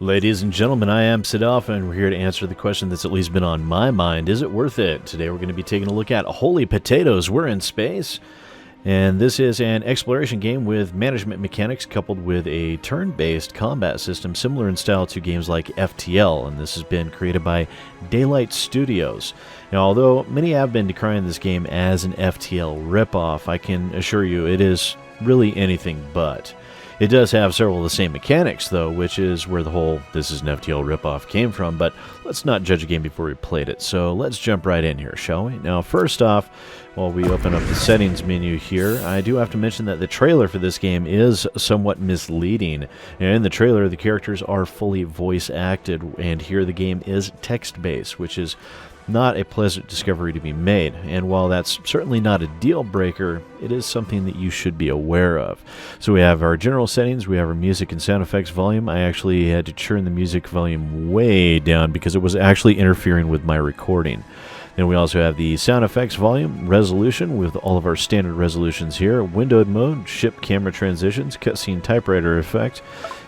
Ladies and gentlemen, I am SidAlpha, and we're here to answer the question that's at least been on my mind. Is it worth it? Today we're going to be taking a look at Holy Potatoes, We're in Space. And this is an exploration game with management mechanics coupled with a turn-based combat system similar in style to games like FTL, and this has been created by Daylight Studios. Now, although many have been decrying this game as an FTL ripoff, I can assure you it is really anything but. It does have several of the same mechanics, though, which is where the whole "this is an FTL ripoff" came from, but let's not judge a game before we played it, so let's jump right in here, shall we? Now, first off, while we open up the settings menu here, I do have to mention that the trailer for this game is somewhat misleading. In the trailer, the characters are fully voice-acted, and here the game is text-based, which is not a pleasant discovery to be made, and while that's certainly not a deal breaker, it is something that you should be aware of. So we have our general settings, we have our music and sound effects volume. I actually had to turn the music volume way down because it was actually interfering with my recording. Then we also have the sound effects volume, resolution with all of our standard resolutions here, windowed mode, ship camera transitions, cutscene typewriter effect,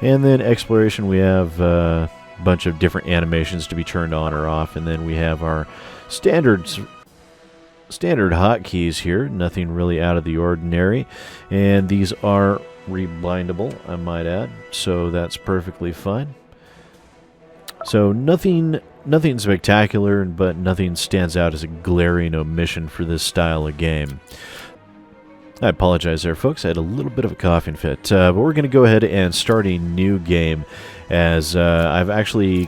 and then exploration we have bunch of different animations to be turned on or off, and then we have our standard hotkeys here, nothing really out of the ordinary, and these are rebindable, I might add, so that's perfectly fine. So nothing spectacular, but nothing stands out as a glaring omission for this style of game. I apologize there, folks. I had a little bit of a coughing fit. But we're going to go ahead and start a new game, as I've actually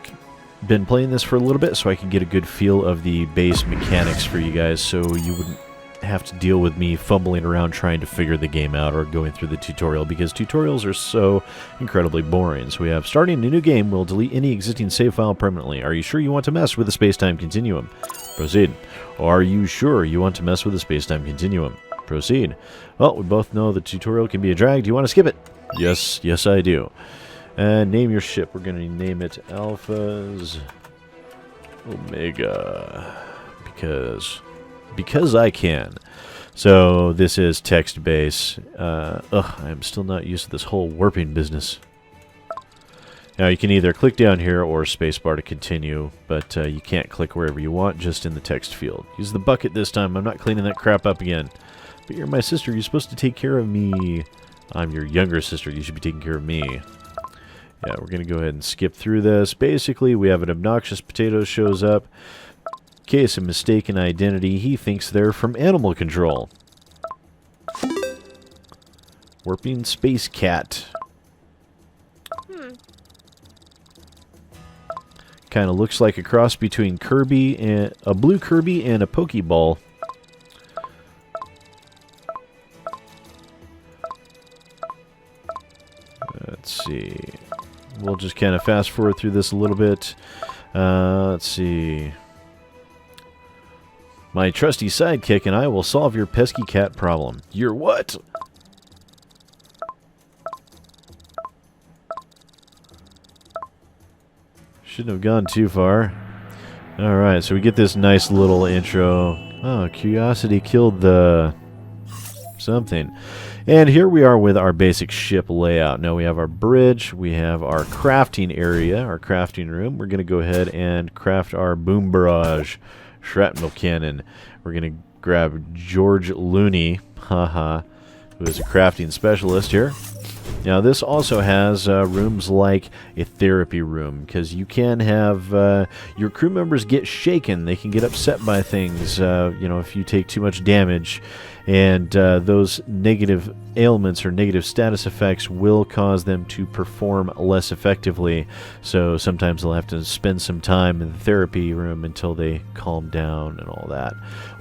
been playing this for a little bit so I can get a good feel of the base mechanics for you guys, so you wouldn't have to deal with me fumbling around trying to figure the game out or going through the tutorial, because tutorials are so incredibly boring. So we have starting a new game will delete any existing save file permanently. Are you sure you want to mess with the space-time continuum? Proceed. Are you sure you want to mess with the space-time continuum? Proceed. Well, we both know the tutorial can be a drag. Do you want to skip it? Yes, yes I do. And name your ship. We're going to name it Alpha's Omega. Because I can. So this is text-based. I'm still not used to this whole warping business. Now you can either click down here or spacebar to continue, but you can't click wherever you want, just in the text field. Use the bucket this time. I'm not cleaning that crap up again. But you're my sister. You're supposed to take care of me. I'm your younger sister. You should be taking care of me. Yeah, we're going to go ahead and skip through this. Basically, we have an obnoxious potato shows up. Case of mistaken identity. He thinks they're from animal control. Warping space cat. Kind of looks like a cross between Kirby and a blue Kirby and a Pokeball. Let's see. We'll just kind of fast forward through this a little bit. Let's see. My trusty sidekick and I will solve your pesky cat problem. Your what? Shouldn't have gone too far. Alright, so we get this nice little intro. Oh, curiosity killed the something. And here we are with our basic ship layout. Now we have our bridge, we have our crafting area, our crafting room. We're going to go ahead and craft our boom barrage shrapnel cannon. We're going to grab George Looney, haha, who is a crafting specialist here. Now this also has rooms like a therapy room, because you can have your crew members get shaken. They can get upset by things, you know, if you take too much damage. And those negative ailments or negative status effects will cause them to perform less effectively. So sometimes they'll have to spend some time in the therapy room until they calm down and all that.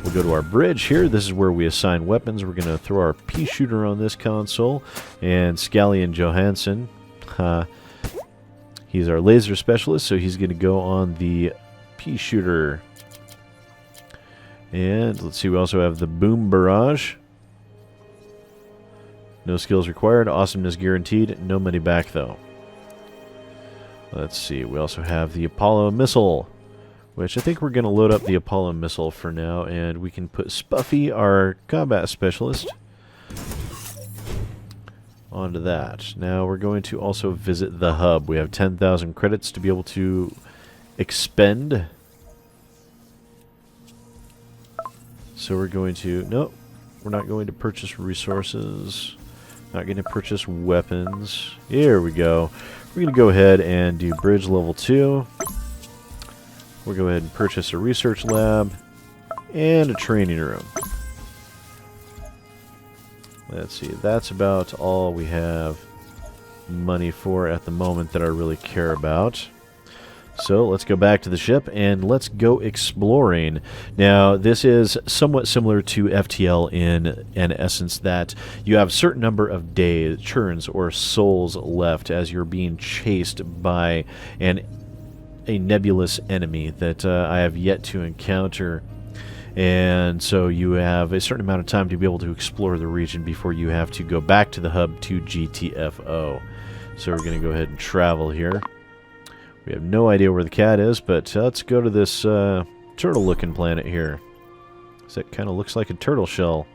We'll go to our bridge here. This is where we assign weapons. We're going to throw our pea shooter on this console. And Scallion Johansson, he's our laser specialist, so he's going to go on the pea shooter. And let's see, we also have the boom barrage. No skills required, awesomeness guaranteed, no money back though. Let's see, we also have the Apollo missile, which I think we're going to load up the Apollo missile for now, and we can put Spuffy, our combat specialist, onto that. Now we're going to also visit the hub. We have 10,000 credits to be able to expend. So we're going to... Nope. We're not going to purchase resources. Not going to purchase weapons. Here we go. We're going to go ahead and do bridge level 2. We'll go ahead and purchase a research lab and a training room. Let's see, that's about all we have money for at the moment that I really care about. So let's go back to the ship and let's go exploring. Now, this is somewhat similar to FTL in an essence that you have a certain number of days, turns, or souls left as you're being chased by a nebulous enemy that I have yet to encounter. And so you have a certain amount of time to be able to explore the region before you have to go back to the hub to GTFO. So we're going to go ahead and travel here. We have no idea where the cat is, but let's go to this turtle-looking planet here. So that kind of looks like a turtle shell.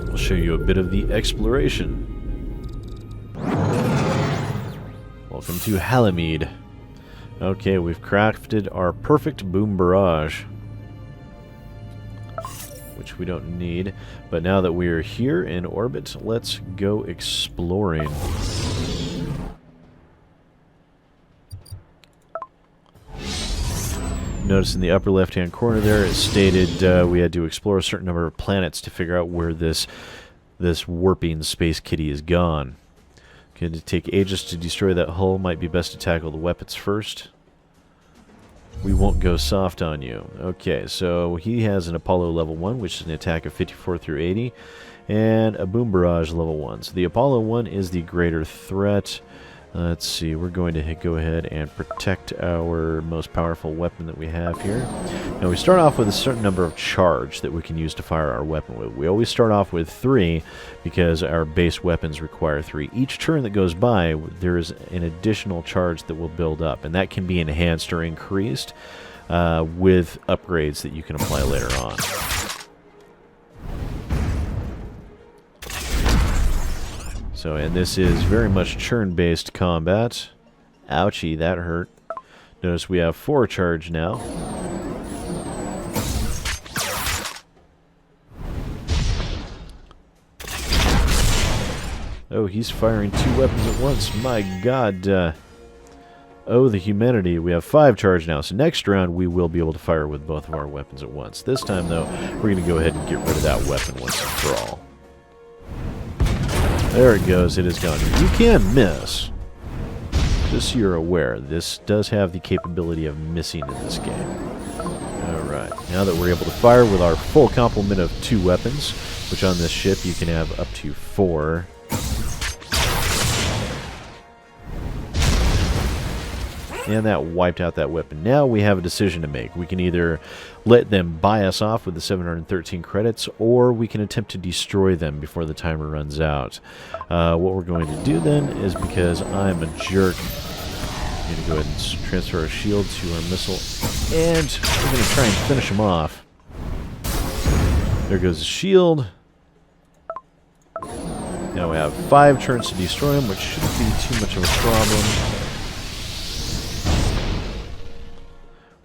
We'll show you a bit of the exploration. Welcome to Halamede. Okay, we've crafted our perfect boom barrage, which we don't need. But now that we are here in orbit, let's go exploring. Notice in the upper left-hand corner there, it stated we had to explore a certain number of planets to figure out where this warping space kitty is gone. Going to take ages to destroy that hull. Might be best to tackle the weapons first. We won't go soft on you. Okay, so he has an Apollo level 1, which is an attack of 54 through 80, and a boom barrage level 1. So the Apollo 1 is the greater threat. Let's see, we're going to go ahead and protect our most powerful weapon that we have here. Now we start off with a certain number of charge that we can use to fire our weapon with. We always start off with 3 because our base weapons require 3. Each turn that goes by, there is an additional charge that will build up, and that can be enhanced or increased with upgrades that you can apply later on. So, and this is very much churn-based combat. Ouchie, that hurt. Notice we have 4 charge now. Oh, he's firing 2 weapons at once. My god. Oh, the humanity. We have 5 charge now. So next round, we will be able to fire with both of our weapons at once. This time, though, we're going to go ahead and get rid of that weapon once and for all. There it goes, it is gone. You can miss. Just so you're aware, this does have the capability of missing in this game. Alright, now that we're able to fire with our full complement of 2 weapons, which on this ship you can have up to 4. And that wiped out that weapon. Now we have a decision to make. We can either let them buy us off with the 713 credits, or we can attempt to destroy them before the timer runs out. What we're going to do then is, because I'm a jerk, I'm going to go ahead and transfer our shield to our missile, and we're going to try and finish him off. There goes the shield. Now we have 5 turns to destroy him, which shouldn't be too much of a problem.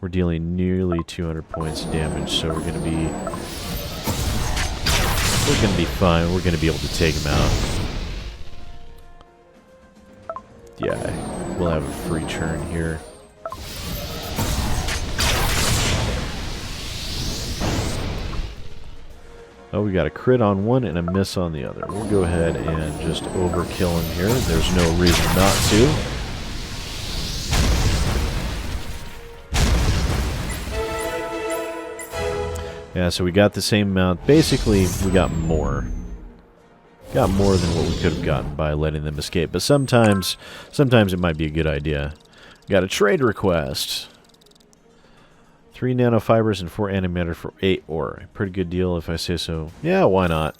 We're dealing nearly 200 points of damage, so we're going to be fine. We're going to be able to take him out. Yeah, we'll have a free turn here. Oh, we got a crit on one and a miss on the other. We'll go ahead and just overkill him here. There's no reason not to. Yeah, so we got the same amount. Basically, we got more. Got more than what we could have gotten by letting them escape. But sometimes it might be a good idea. Got a trade request. 3 nanofibers and 4 antimatter for 8 ore. Pretty good deal if I say so. Yeah, why not?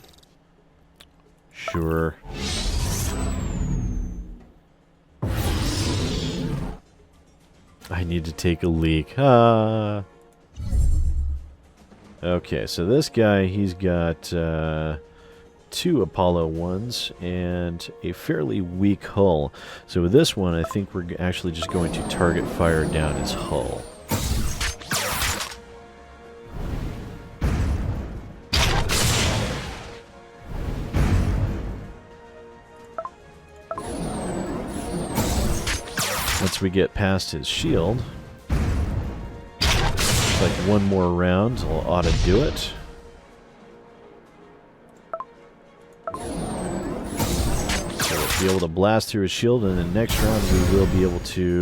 Sure. I need to take a leak. Okay, so this guy, he's got 2 Apollo 1s and a fairly weak hull. So with this one, I think we're actually just going to target fire down his hull. Once we get past his shield, like one more round ought to do it. So we'll be able to blast through his shield, and then next round we will be able to...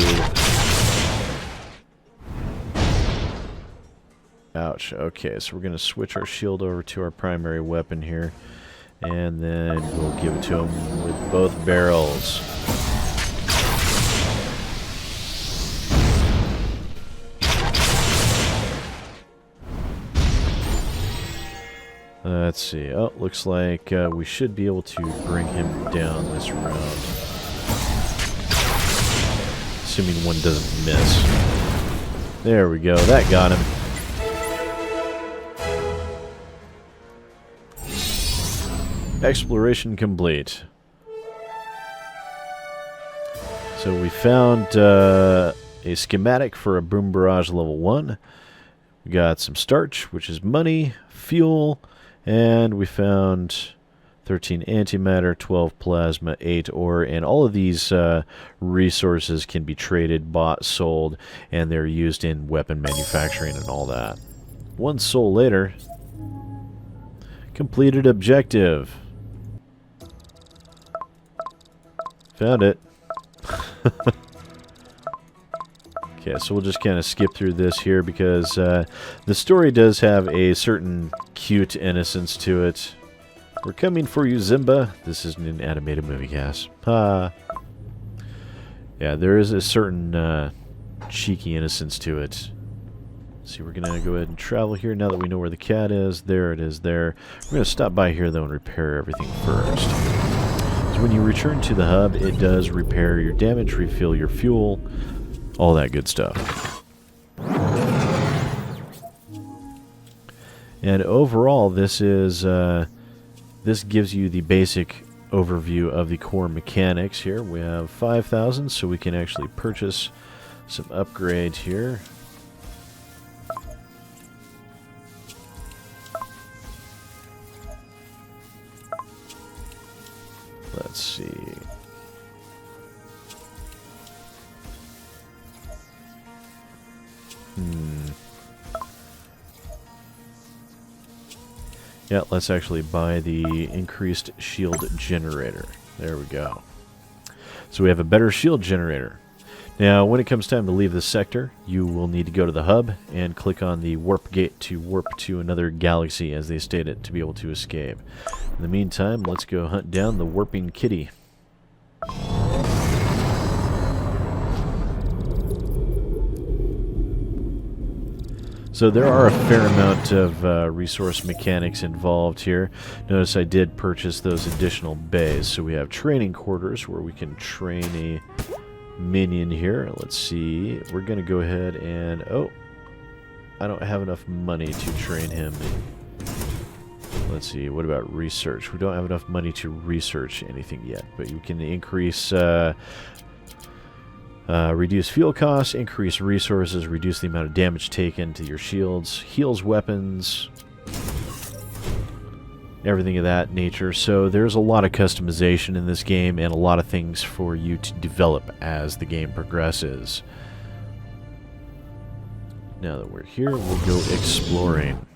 Ouch. Okay, so we're going to switch our shield over to our primary weapon here, and then we'll give it to him with both barrels. Let's see. Oh, looks like we should be able to bring him down this round. Assuming one doesn't miss. There we go. That got him. Exploration complete. So we found a schematic for a boom barrage level 1. We got some starch, which is money, fuel, and we found 13 antimatter, 12 plasma, 8 ore, and all of these resources can be traded, bought, sold, and they're used in weapon manufacturing and all that. 1 soul later, completed objective. Found it. Okay, so we'll just kind of skip through this here because the story does have a certain cute innocence to it. We're coming for you, Zimba. This isn't an animated movie, guys. Yeah, there is a certain cheeky innocence to it. See, we're going to go ahead and travel here now that we know where the cat is. There it is there. We're going to stop by here, though, and repair everything first. So when you return to the hub, it does repair your damage, refill your fuel, all that good stuff. And overall, this is this gives you the basic overview of the core mechanics here. We have 5,000, so we can actually purchase some upgrades here. Let's see. Yeah, let's actually buy the increased shield generator. There we go. So we have a better shield generator. Now, when it comes time to leave this sector, you will need to go to the hub and click on the warp gate to warp to another galaxy, as they state it, to be able to escape. In the meantime, let's go hunt down the warping kitty. So there are a fair amount of resource mechanics involved here. Notice I did purchase those additional bays. So we have training quarters where we can train a minion here. Let's see. We're going to go ahead and... Oh, I don't have enough money to train him. Let's see. What about research? We don't have enough money to research anything yet. But you can increase... reduce fuel costs, increase resources, reduce the amount of damage taken to your shields, heals weapons, everything of that nature. So there's a lot of customization in this game and a lot of things for you to develop as the game progresses. Now that we're here, we'll go exploring.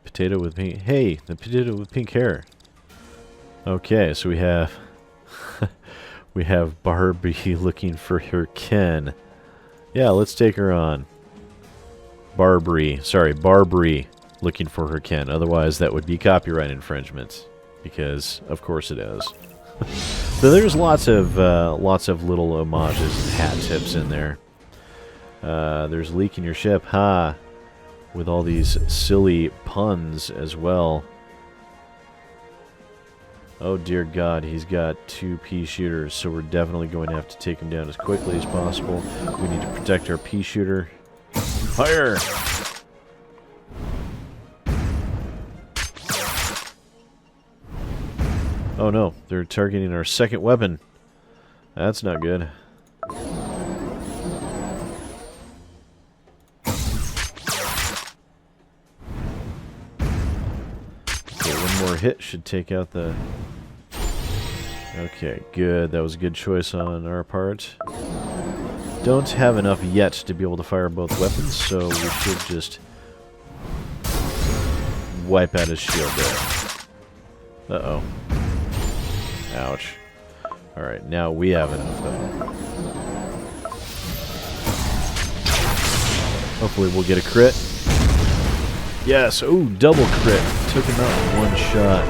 Potato with pink... Hey, the potato with pink hair. Okay, so we have... we have Barbie looking for her Ken. Yeah, let's take her on. Barbie looking for her Ken. Otherwise, that would be copyright infringement. Because, of course it is. So there's lots of little homages and hat tips in there. There's leaking your ship. Ha! With all these silly puns as well. Oh dear God, he's got 2 pea shooters, so we're definitely going to have to take him down as quickly as possible. We need to protect our pea shooter. Fire! Oh no, they're targeting our second weapon. That's not good. Okay, one more hit should take out the... Okay, good. That was a good choice on our part. Don't have enough yet to be able to fire both weapons, so we should just wipe out his shield there. Uh-oh. Ouch. Alright, now we have enough, though. Hopefully we'll get a crit. Yes! Ooh, double crit. Took him out in one shot.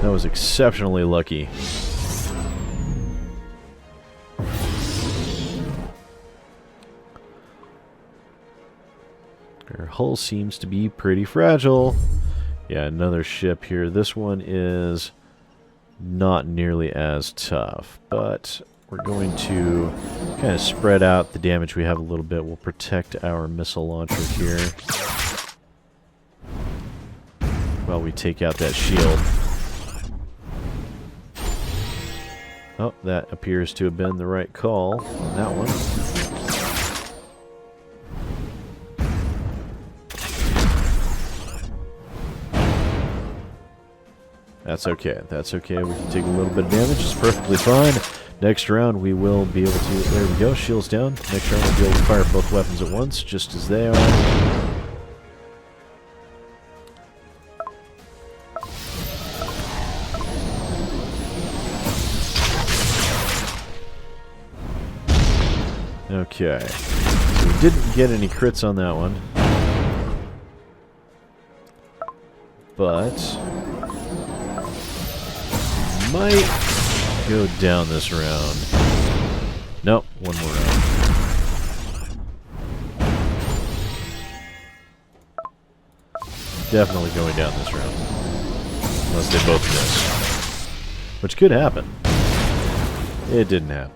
That was exceptionally lucky. Our hull seems to be pretty fragile. Yeah, another ship here. This one is not nearly as tough, but we're going to kind of spread out the damage we have a little bit. We'll protect our missile launcher here while we take out that shield. Oh, that appears to have been the right call on that one. That's okay. That's okay. We can take a little bit of damage. It's perfectly fine. Next round, we will be able to... There we go. Shield's down. Next round, we'll be able to fire both weapons at once, just as they are. Okay. So we didn't get any crits on that one. But... might go down this round. Nope, one more round. Definitely going down this round. Unless they both miss. Which could happen. It didn't happen.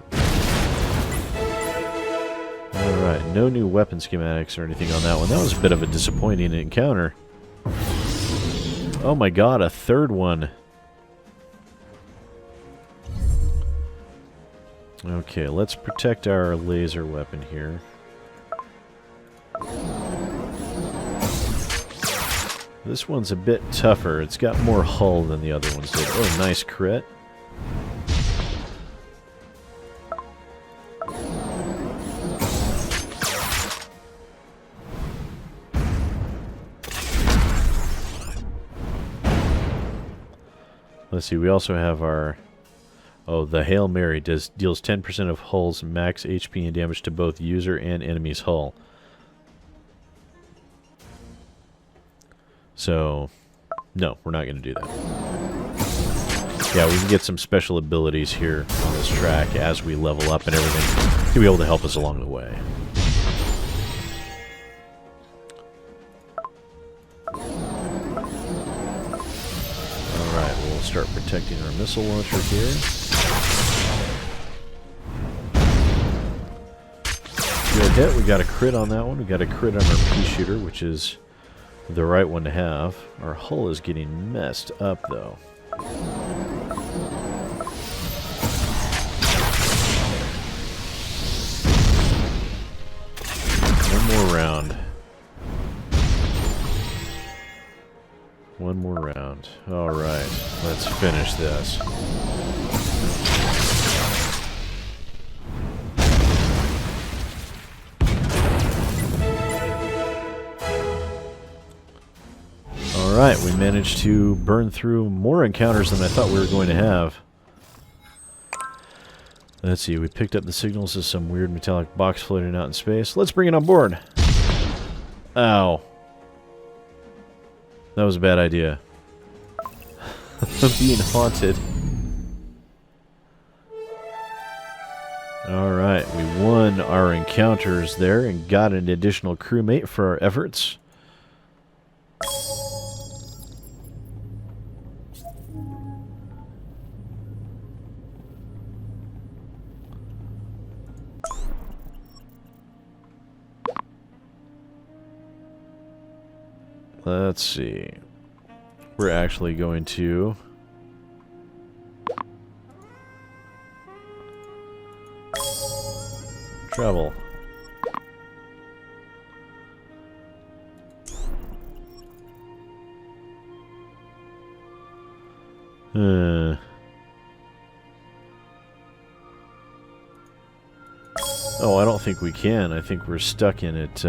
Alright, no new weapon schematics or anything on that one. That was a bit of a disappointing encounter. Oh my god, a third one. Okay, let's protect our laser weapon here. This one's a bit tougher. It's got more hull than the other ones did. Oh, nice crit. Let's see, we also have our... Oh, the Hail Mary deals 10% of hull's max HP and damage to both user and enemy's hull. So, no, we're not going to do that. Yeah, we can get some special abilities here on this track as we level up and everything to be able to help us along the way. Alright, we'll start protecting our missile launcher here. Good hit. We got a crit on that one. We got a crit on our pea shooter, which is the right one to have. Our hull is getting messed up, though. One more round. One more round. Alright, let's finish this. Alright, we managed to burn through more encounters than I thought we were going to have. Let's see, we picked up the signals of some weird metallic box floating out in space. Let's bring it on board. Ow. That was a bad idea. I'm being haunted. Alright, we won our encounters there and got an additional crewmate for our efforts. Let's see. We're actually going to travel. Oh, I don't think we can. I think we're stuck in it.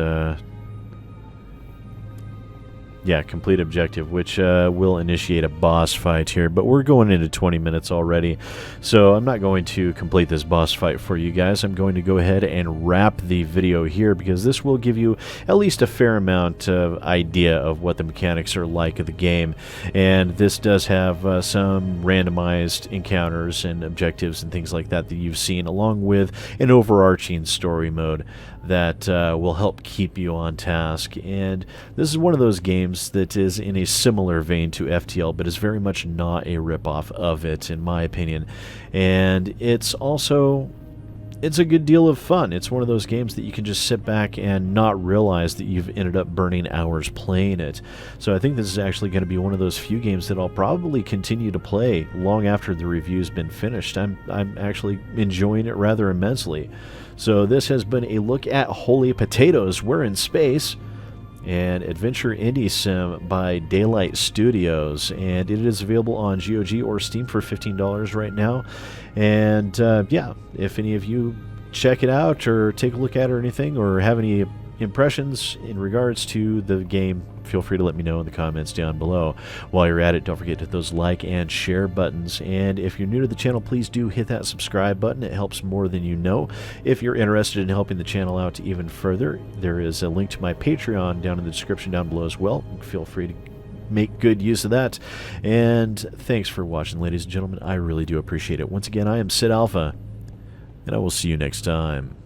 Yeah, complete objective, which will initiate a boss fight here. But we're going into 20 minutes already, so I'm not going to complete this boss fight for you guys. I'm going to go ahead and wrap the video here because this will give you at least a fair amount of idea of what the mechanics are like of the game. And this does have some randomized encounters and objectives and things like that that you've seen, along with an overarching story mode that will help keep you on task. And this is one of those games that is in a similar vein to FTL, but is very much not a ripoff of it, in my opinion. And it's a good deal of fun. It's one of those games that you can just sit back and not realize that you've ended up burning hours playing it. So I think this is actually going to be one of those few games that I'll probably continue to play long after the review's been finished. I'm actually enjoying it rather immensely. So this has been a look at Holy Potatoes. We're in space. An adventure indie sim by Daylight Studios, and it is available on GOG or Steam for $15 right now. And yeah, if any of you check it out or take a look at it or anything, or have any impressions in regards to the game, feel free to let me know in the comments down below. While you're at it, don't forget to hit those like and share buttons. And if you're new to the channel, please do hit that subscribe button. It helps more than you know. If you're interested in helping the channel out even further, there is a link to my Patreon down in the description down below as well. Feel free to make good use of that. And thanks for watching, ladies and gentlemen. I really do appreciate it. Once again, I am SidAlpha, and I will see you next time.